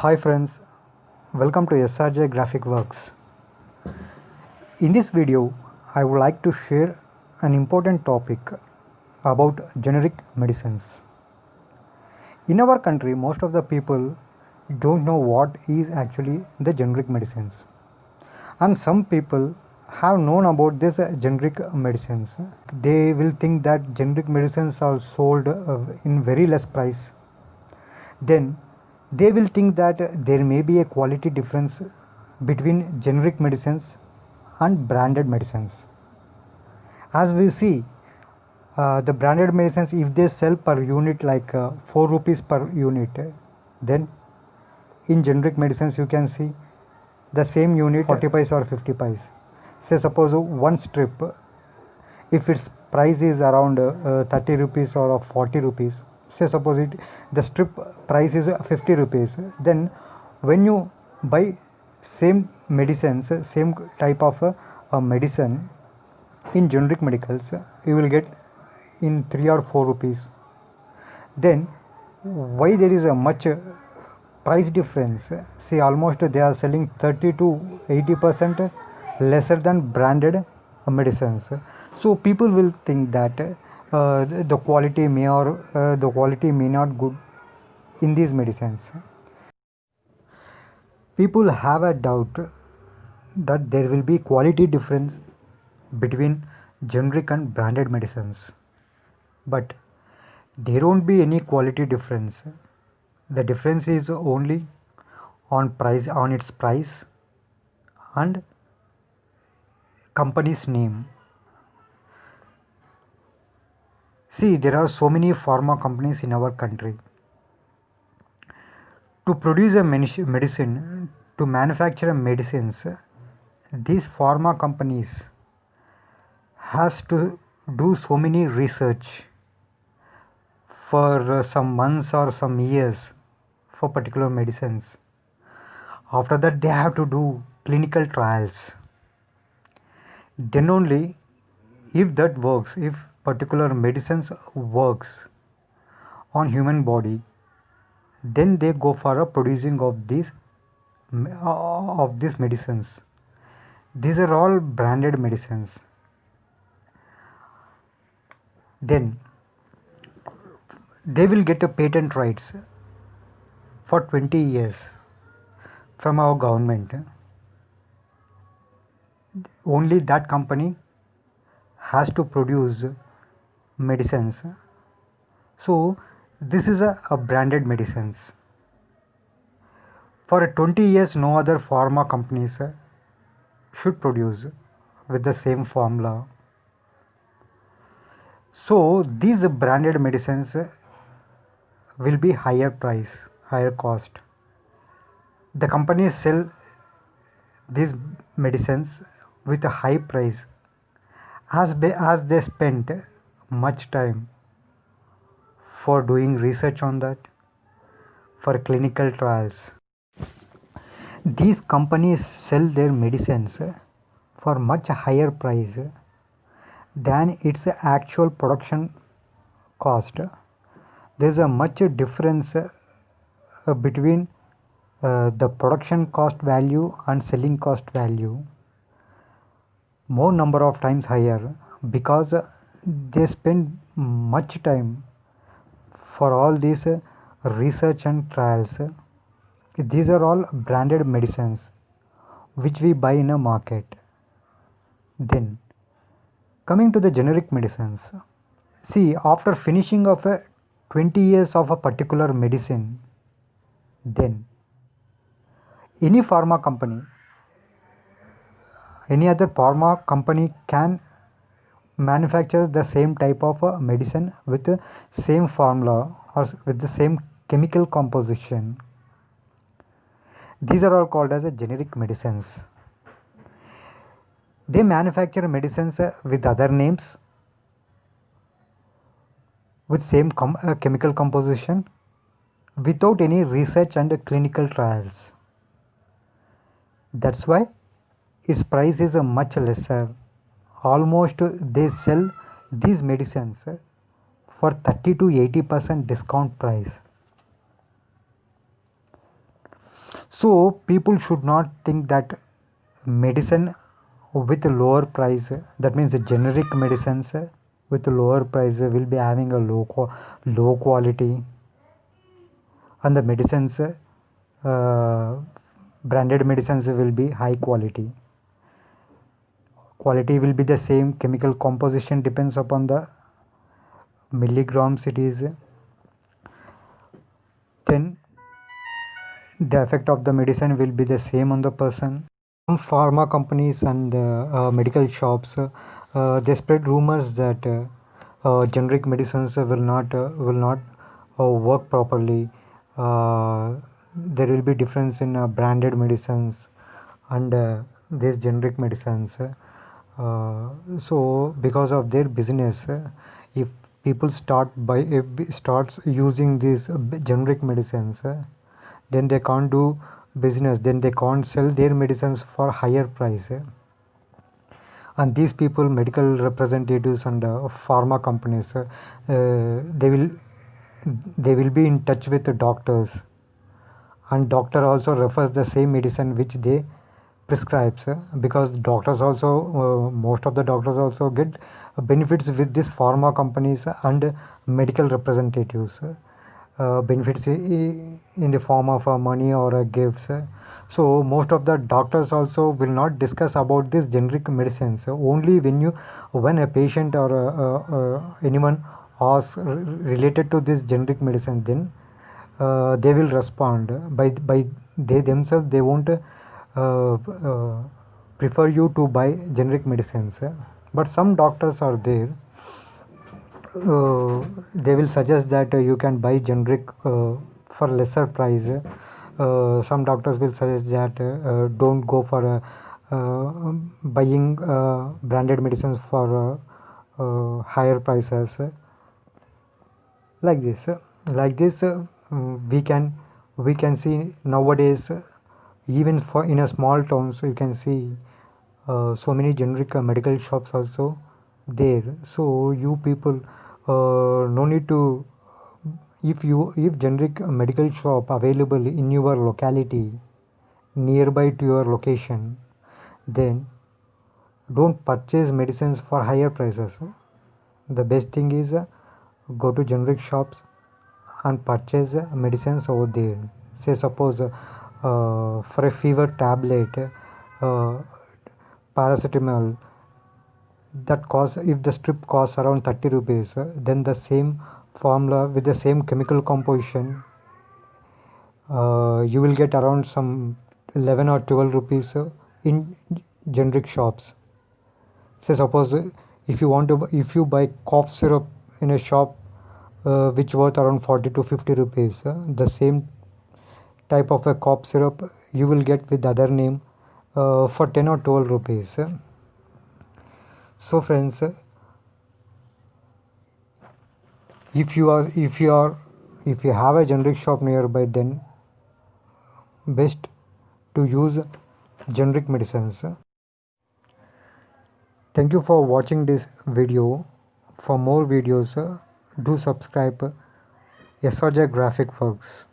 Hi friends, welcome to SRJ Graphic Works. In this video, I would like to share an important topic about generic medicines. In our country, most of the people don't know what is actually the generic medicines. And some people have known about this generic medicines. They will think that generic medicines are sold in very less price. Then they will think that there may be a quality difference between generic medicines and branded medicines. As we see, the branded medicines, if they sell per unit like 4 rupees per unit, then in generic medicines you can see the same unit 40 paise or 50 paise. Say suppose one strip, if its price is around 30 rupees or 40 rupees, say suppose the strip price is 50 rupees, then when you buy same medicines, same type of medicine in generic medicals, you will get in 3 or 4 rupees. Then why there is a much price difference? See, almost they are selling 30 to 80% lesser than branded medicines. So people will think that the quality may not good in these medicines. People have a doubt that there will be quality difference between generic and branded medicines, but there won't be any quality difference. The difference is only on its price and company's name. See, there are so many pharma companies in our country. To produce a medicine, to manufacture medicines, these pharma companies has to do so many research for some months or some years for particular medicines. After that, they have to do clinical trials. Then only, if that works, if particular medicines works on human body, then they go for a producing of these medicines. These are all branded medicines. Then they will get a patent rights for 20 years from our government. Only that company has to produce medicines. So this is a branded medicines. For 20 years, no other pharma companies should produce with the same formula. So these branded medicines will be higher price, higher cost. The companies sell these medicines with a high price as they spent much time for doing research on that, for clinical trials. These companies sell their medicines for much higher price than its actual production cost. There is a much difference between the production cost value and selling cost value, more number of times higher, because they spend much time for all these research and trials. These are all branded medicines which we buy in a market. Then coming to the generic medicines, see, after finishing of 20 years of a particular medicine, then any other pharma company can manufacture the same type of medicine with the same formula or with the same chemical composition. These are all called as generic medicines. They manufacture medicines with other names, with same chemical composition, without any research and clinical trials. That's why its price is much lesser. Almost they sell these medicines for 30 to 80% discount price. So people should not think that medicine with a lower price, that means the generic medicines with a lower price will be having a low quality, and the medicines branded medicines will be high quality. Quality will be the same, chemical composition depends upon the milligrams it is, then the effect of the medicine will be the same on the person. Some pharma companies and medical shops they spread rumors that generic medicines will not work properly. There will be difference in branded medicines and these generic medicines. So because of their business, if people starts using these generic medicines, then they can't do business, then they can't sell their medicines for higher price. And these people, medical representatives and pharma companies, they will be in touch with the doctors, and doctor also refers the same medicine which they prescribes, because doctors also most of the doctors also get benefits with this pharma companies and medical representatives, benefits in the form of money or gifts. So most of the doctors also will not discuss about this generic medicines. Only when a patient or anyone asks related to this generic medicine, then they will respond by they themselves. They won't prefer you to buy generic medicines. But some doctors are there, they will suggest that you can buy generic for lesser price. Some doctors will suggest that don't go for buying branded medicines for higher prices. Like this, we can see nowadays, even for in a small town, so you can see so many generic medical shops also there. So you people, no need to, if generic medical shop available in your locality nearby to your location, then don't purchase medicines for higher prices. The best thing is go to generic shops and purchase medicines over there. Say suppose for a fever tablet, paracetamol, that costs, if the strip costs around 30 rupees, then the same formula with the same chemical composition, you will get around some 11 or 12 rupees in generic shops. Say suppose if you buy cough syrup in a shop which worth around 40 to 50 rupees, the same type of a cough syrup you will get with other name for 10 or 12 rupees. So friends, if you have a generic shop nearby, then best to use generic medicines. Thank you for watching this video. For more videos, do subscribe SRJ Graphic Works.